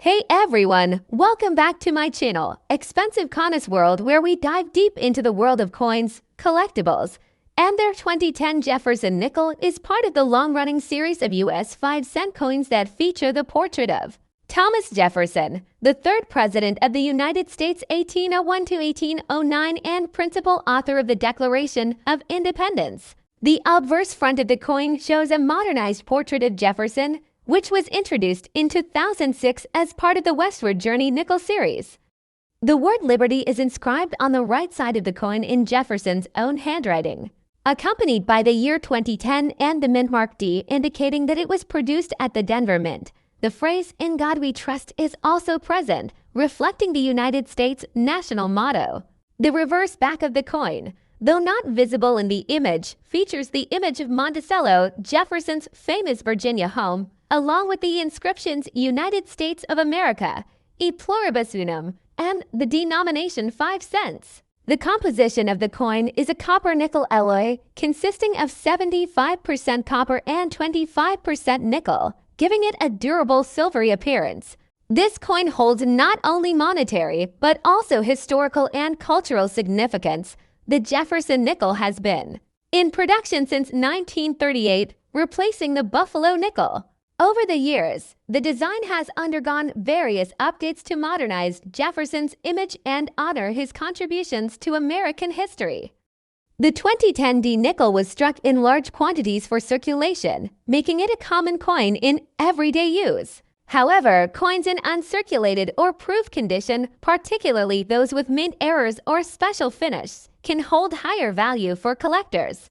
Hey everyone, welcome back to my channel, Expensive Coins World, where we dive deep into the world of coins, collectibles, and their 2010 Jefferson nickel is part of the long-running series of US 5-cent coins that feature the portrait of Thomas Jefferson, the third president of the United States 1801 to 1809 and principal author of the Declaration of Independence. The obverse front of the coin shows a modernized portrait of Jefferson, which was introduced in 2006 as part of the Westward Journey nickel series. The word Liberty is inscribed on the right side of the coin in Jefferson's own handwriting, accompanied by the year 2010 and the mint mark D indicating that it was produced at the Denver Mint. The phrase, "In God We Trust," is also present, reflecting the United States national motto. The reverse back of the coin, though not visible in the image, features the image of Monticello, Jefferson's famous Virginia home, along with the inscriptions United States of America, E pluribus unum, and the denomination 5 cents. The composition of the coin is a copper-nickel alloy consisting of 75% copper and 25% nickel, giving it a durable silvery appearance. This coin holds not only monetary, but also historical and cultural significance. The Jefferson nickel has been in production since 1938, replacing the Buffalo nickel. Over the years, the design has undergone various updates to modernize Jefferson's image and honor his contributions to American history. The 2010 D nickel was struck in large quantities for circulation, making it a common coin in everyday use. However, coins in uncirculated or proof condition, particularly those with mint errors or special finish, can hold higher value for collectors.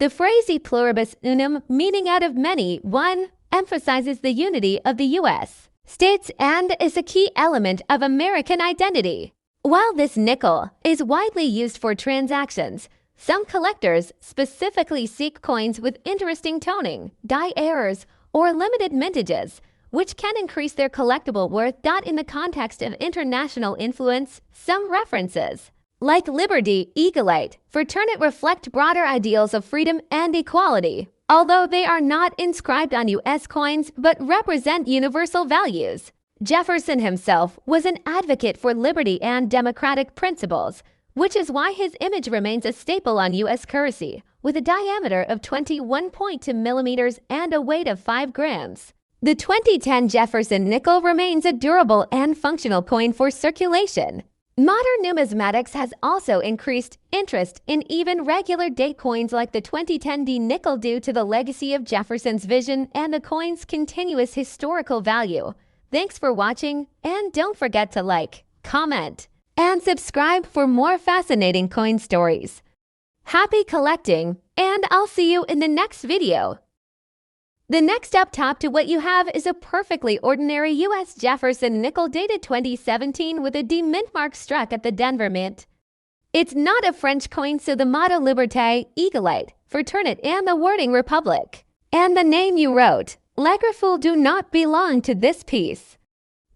The phrase "E pluribus unum," meaning out of many, one, emphasizes the unity of the U.S. states and is a key element of American identity. While this nickel is widely used for transactions, some collectors specifically seek coins with interesting toning, die errors, or limited mintages, which can increase their collectible worth. In the context of international influence, some references, like Liberty, Eaglite, Fraternity, reflect broader ideals of freedom and equality, although they are not inscribed on U.S. coins but represent universal values. Jefferson himself was an advocate for liberty and democratic principles, which is why his image remains a staple on U.S. currency, with a diameter of 21.2 millimeters and a weight of 5 grams. The 2010 Jefferson nickel remains a durable and functional coin for circulation. Modern numismatics has also increased interest in even regular date coins like the 2010 D nickel due to the legacy of Jefferson's vision and the coin's continuous historical value. Thanks for watching, and don't forget to like, comment, and subscribe for more fascinating coin stories. Happy collecting, and I'll see you in the next video. The next up top to what you have is a perfectly ordinary U.S. Jefferson nickel dated 2017 with a D mint mark struck at the Denver Mint. It's not a French coin, so the motto Liberté, Eaglite, Fraternity, and the wording Republic, and the name you wrote, Legraful, do not belong to this piece.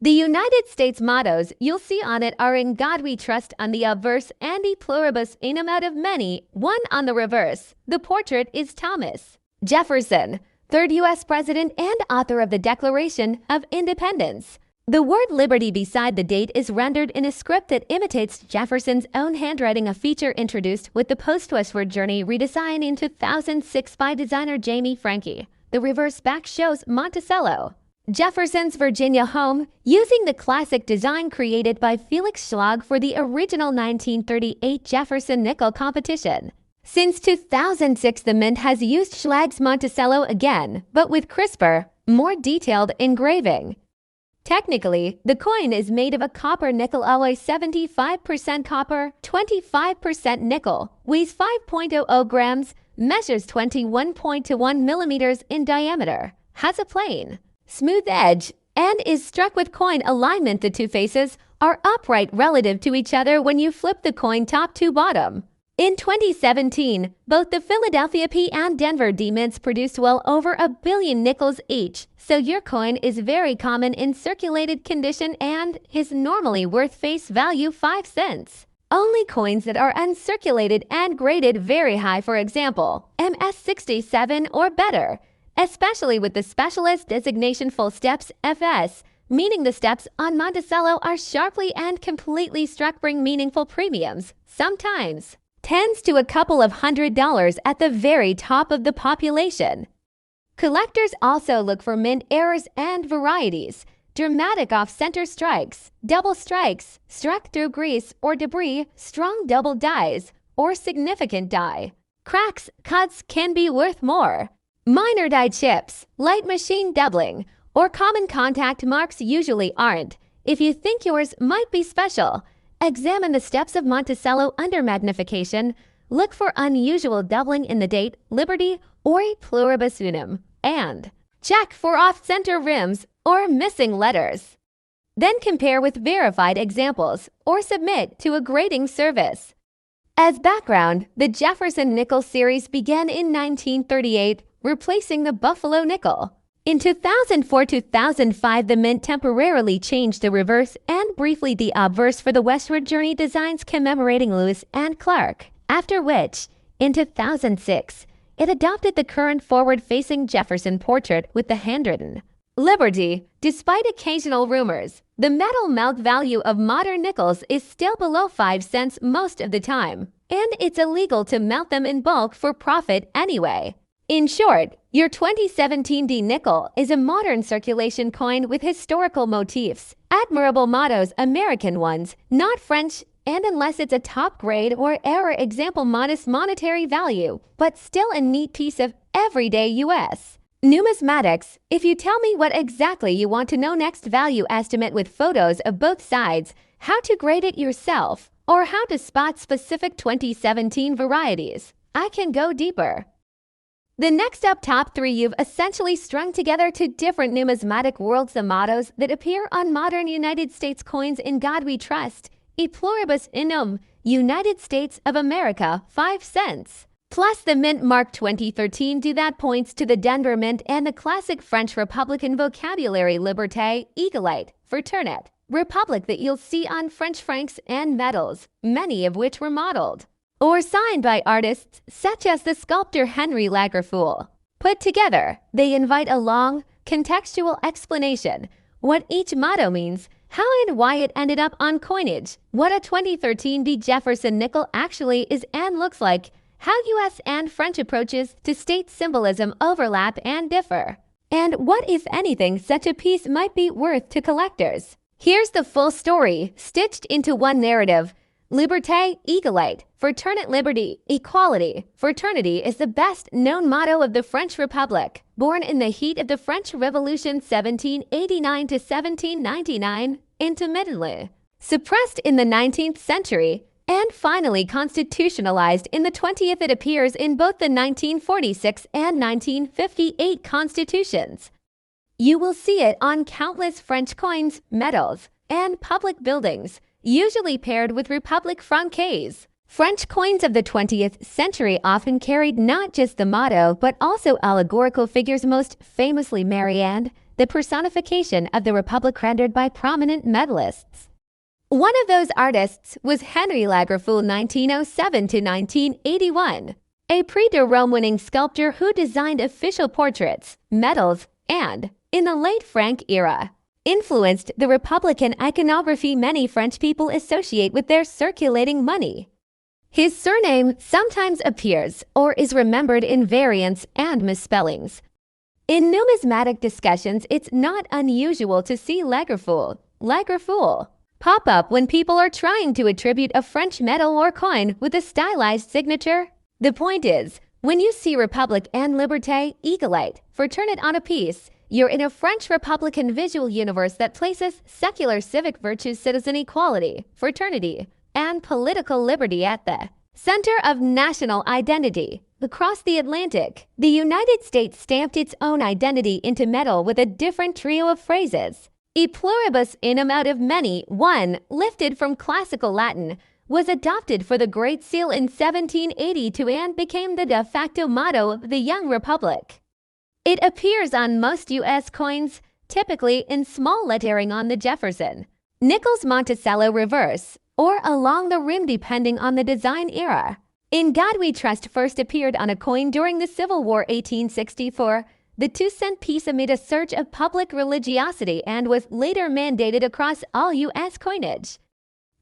The United States mottos you'll see on it are "In God We Trust" on the obverse and "E pluribus unum" out of many, one on the reverse. The portrait is Thomas Jefferson, third U.S. president and author of the Declaration of Independence. The word Liberty beside the date is rendered in a script that imitates Jefferson's own handwriting, a feature introduced with the post-Westward Journey redesign in 2006 by designer Jamie Franke. The reverse back shows Monticello, Jefferson's Virginia home, using the classic design created by Felix Schlag for the original 1938 Jefferson nickel competition. Since 2006, the Mint has used Schlag's Monticello again, but with crisper, more detailed engraving. Technically, the coin is made of a copper-nickel alloy, 75% copper, 25% nickel, weighs 5.00 grams, measures 21.21 millimeters in diameter, has a plain, smooth edge, and is struck with coin alignment. The two faces are upright relative to each other when you flip the coin top to bottom. In 2017, both the Philadelphia P and Denver D mints produced well over 1 billion nickels each, so your coin is very common in circulated condition and is normally worth face value 5 cents. Only coins that are uncirculated and graded very high, for example, MS67 or better, especially with the specialist designation full steps FS, meaning the steps on Monticello are sharply and completely struck, bring meaningful premiums, sometimes tens to a couple of $100 at the very top of the population. Collectors also look for mint errors and varieties, dramatic off-center strikes, double strikes, struck through grease or debris, strong double dies, or significant die. Cracks, cuts can be worth more. Minor die chips, light machine doubling, or common contact marks usually aren't. If you think yours might be special, examine the steps of Monticello under magnification. Look for unusual doubling in the date, Liberty, or a pluribus unum, and check for off-center rims or missing letters. Then compare with verified examples or submit to a grading service. As background, the Jefferson nickel series began in 1938, replacing the Buffalo nickel. In 2004-2005, the mint temporarily changed the reverse and briefly the obverse for the westward journey designs commemorating Lewis and Clark, after which, in 2006, it adopted the current forward-facing Jefferson portrait with the handwritten Liberty. Despite occasional rumors, the metal melt value of modern nickels is still below 5 cents most of the time, and it's illegal to melt them in bulk for profit anyway. In short, your 2017 D nickel is a modern circulation coin with historical motifs, admirable mottos, American ones, not French, and unless it's a top grade or error example, modest monetary value, but still a neat piece of everyday US numismatics. If you tell me what exactly you want to know next, value estimate with photos of both sides, how to grade it yourself, or how to spot specific 2017 varieties, I can go deeper. The next up, top 3 you've essentially strung together to different numismatic worlds the mottos that appear on modern United States coins. In God We Trust, E Pluribus Unum, United States of America, 5 cents. Plus the mint mark 2013 do that points to the Denver Mint and the classic French Republican vocabulary Liberté, Egalite, Fraternité, Republic that you'll see on French francs and medals, many of which were modeled or signed by artists such as the sculptor Henry Lagerfeld. Put together, they invite a long, contextual explanation, what each motto means, how and why it ended up on coinage, what a 2013 D Jefferson nickel actually is and looks like, how U.S. and French approaches to state symbolism overlap and differ, and what, if anything, such a piece might be worth to collectors. Here's the full story, stitched into one narrative. Liberté, Egalite, Fraternité, Liberty, Equality. Fraternity is the best-known motto of the French Republic, born in the heat of the French Revolution 1789 to 1799, intermittently suppressed in the 19th century, and finally constitutionalized in the 20th. It appears in both the 1946 and 1958 constitutions. You will see it on countless French coins, medals, and public buildings, usually paired with Republic francaise. French coins of the 20th century often carried not just the motto, but also allegorical figures, most famously Marianne, the personification of the Republic, rendered by prominent medalists. One of those artists was Henry Lagerfeld, 1907 to 1981, a Prix de Rome winning sculptor who designed official portraits, medals, and, in the late Frank era, influenced the Republican iconography many French people associate with their circulating money. His surname sometimes appears or is remembered in variants and misspellings. In numismatic discussions, it's not unusual to see Lagerfeld pop up when people are trying to attribute a French medal or coin with a stylized signature. The point is, when you see Republic and Liberté, Egalite, Fraternité on a piece, you're in a French Republican visual universe that places secular civic virtues, citizen equality, fraternity, and political liberty at the center of national identity. Across the Atlantic, the United States stamped its own identity into metal with a different trio of phrases. E pluribus unum, out of many, one, lifted from classical Latin, was adopted for the Great Seal in 1782 and became the de facto motto of the young republic. It appears on most U.S. coins, typically in small lettering on the Jefferson nickel's Monticello reverse, or along the rim depending on the design era. In God We Trust first appeared on a coin during the Civil War 1864. the 2-cent piece amid a surge of public religiosity and was later mandated across all U.S. coinage.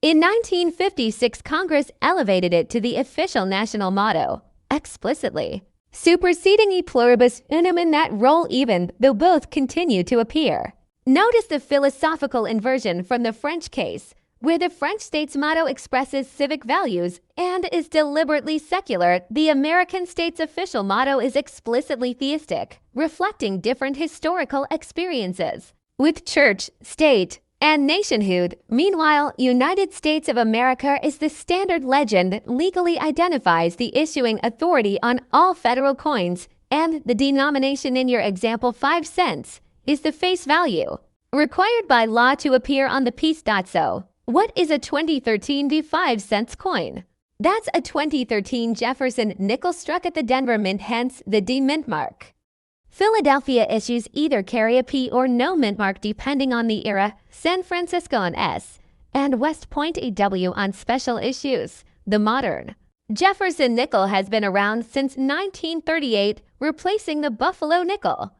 In 1956, Congress elevated it to the official national motto, explicitly, superseding e pluribus unum in that role even though both continue to appear. Notice the philosophical inversion from the French case, where the French state's motto expresses civic values and is deliberately secular. The American state's official motto is explicitly theistic, reflecting different historical experiences with church, state, and nationhood. Meanwhile, United States of America is the standard legend that legally identifies the issuing authority on all federal coins, and the denomination in your example 5 cents is the face value required by law to appear on the piece. So, what is a 2013 D5 cents coin? That's a 2013 Jefferson nickel struck at the Denver Mint, hence the D mint mark. Philadelphia issues either carry a P or no mint mark depending on the era, San Francisco an S, and West Point a W on special issues. The modern Jefferson nickel has been around since 1938, replacing the Buffalo nickel.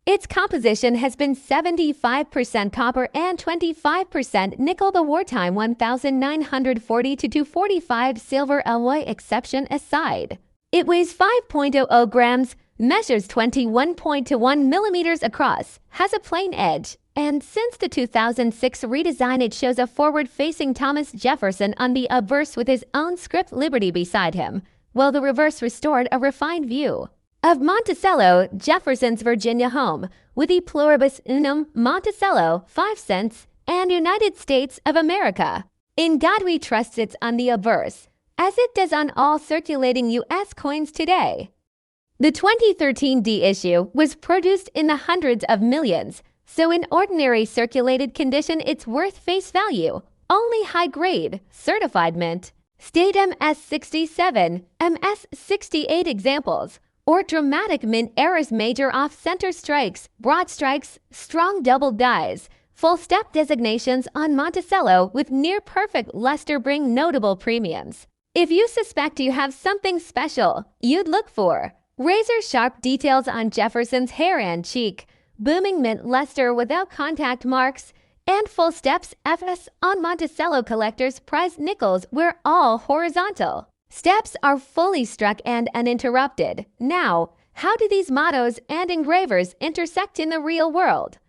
Its composition has been 75% copper and 25% nickel, the wartime 1940 to 245 silver alloy exception aside. It weighs 5.00 grams, measures 21.1 millimeters across, has a plain edge, and since the 2006 redesign it shows a forward-facing Thomas Jefferson on the obverse with his own script Liberty beside him, while the reverse restored a refined view of Monticello, Jefferson's Virginia home, with e pluribus unum Monticello 5 cents and United States of America. In God We Trust it's on the obverse, as it does on all circulating U.S. coins today. The 2013 D issue was produced in the hundreds of millions, so in ordinary circulated condition it's worth face value. Only high-grade, certified mint, state MS67, MS68 examples, or dramatic mint errors, major off-center strikes, broad strikes, strong double dies, full-step designations on Monticello with near-perfect luster bring notable premiums. If you suspect you have something special, you'd look for razor-sharp details on Jefferson's hair and cheek, booming mint luster without contact marks, and full steps FS on Monticello. Collectors prize nickels were all horizontal. Steps are fully struck and uninterrupted. Now, how do these mottos and engravers intersect in the real world?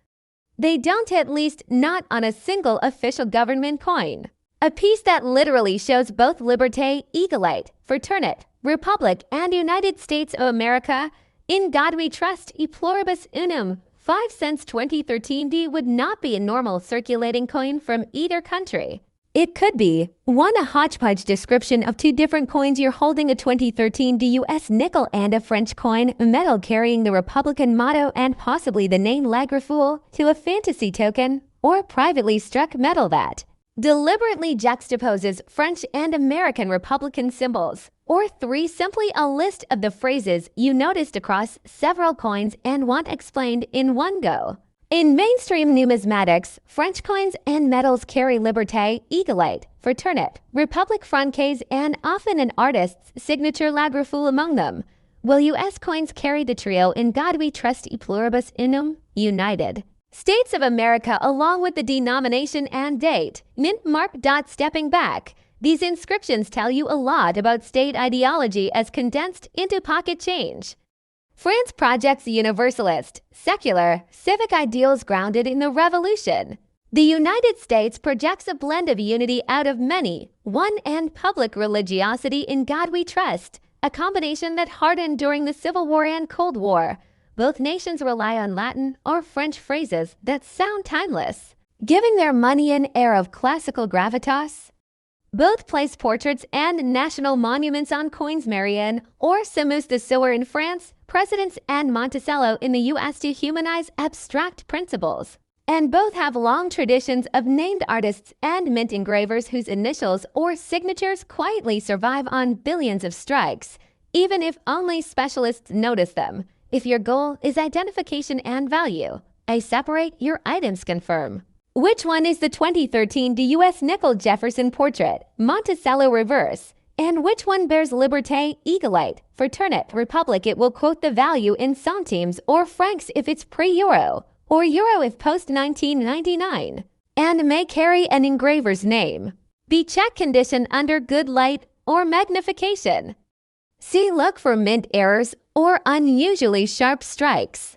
They don't, at least not on a single official government coin. A piece that literally shows both Liberté, Eaglite, Fraternit, Republic, and United States of America. In God We Trust, e pluribus unum 5 cents 2013 D would not be a normal circulating coin from either country. It could be, one, a hodgepodge description of two different coins. You're holding a 2013 D US nickel and a French coin, metal carrying the Republican motto and possibly the name Lagrafule, to a fantasy token, or privately struck metal that deliberately juxtaposes French and American Republican symbols. Or 3, simply a list of the phrases you noticed across several coins and want explained in one go. In mainstream numismatics, French coins and metals carry Liberté, Eaglite, Fraternit, Republic francaise, and often an artist's signature Lagrafule among them, while U.S. coins carry the trio In God We Trust, e pluribus unum, United States of America, along with the denomination and date, mint mark. Stepping back, these inscriptions tell you a lot about state ideology as condensed into pocket change. France projects universalist, secular, civic ideals grounded in the Revolution. The United States projects a blend of unity out of many, one, and public religiosity in God We Trust, a combination that hardened during the Civil War and Cold War. Both nations rely on Latin or French phrases that sound timeless, giving their money an air of classical gravitas. Both place portraits and national monuments on coins. Marianne or Samus the Sewer in France, presidents, and Monticello in the U.S. to humanize abstract principles. And both have long traditions of named artists and mint engravers whose initials or signatures quietly survive on billions of strikes, even if only specialists notice them. If your goal is identification and value, I separate your items. Confirm. Which one is the 2013 U.S. nickel Jefferson portrait, Monticello reverse, And which one bears Liberté, Egalite? For turnip, Republic, it will quote the value in centimes or francs if it's pre-euro, or euro if post-1999, and may carry an engraver's name. B. Check condition under good light or magnification. C. Look for mint errors or unusually sharp strikes.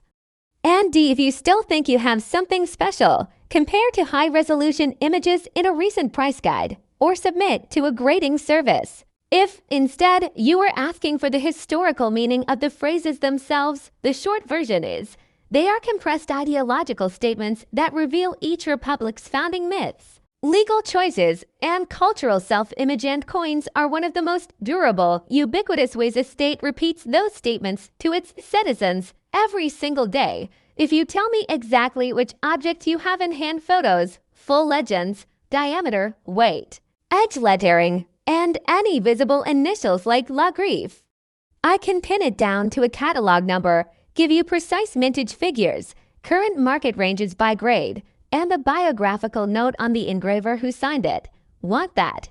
And D. If you still think you have something special, compare to high-resolution images in a recent price guide or submit to a grading service. If, instead, you are asking for the historical meaning of the phrases themselves, the short version is, they are compressed ideological statements that reveal each republic's founding myths. Legal choices and cultural self-image and coins are one of the most durable, ubiquitous ways a state repeats those statements to its citizens every single day. If you tell me exactly which object you have in hand, photos, full legends, diameter, weight, edge lettering, and any visible initials like La Griffe, I can pin it down to a catalog number, give you precise mintage figures, current market ranges by grade, and the biographical note on the engraver who signed it. Want that?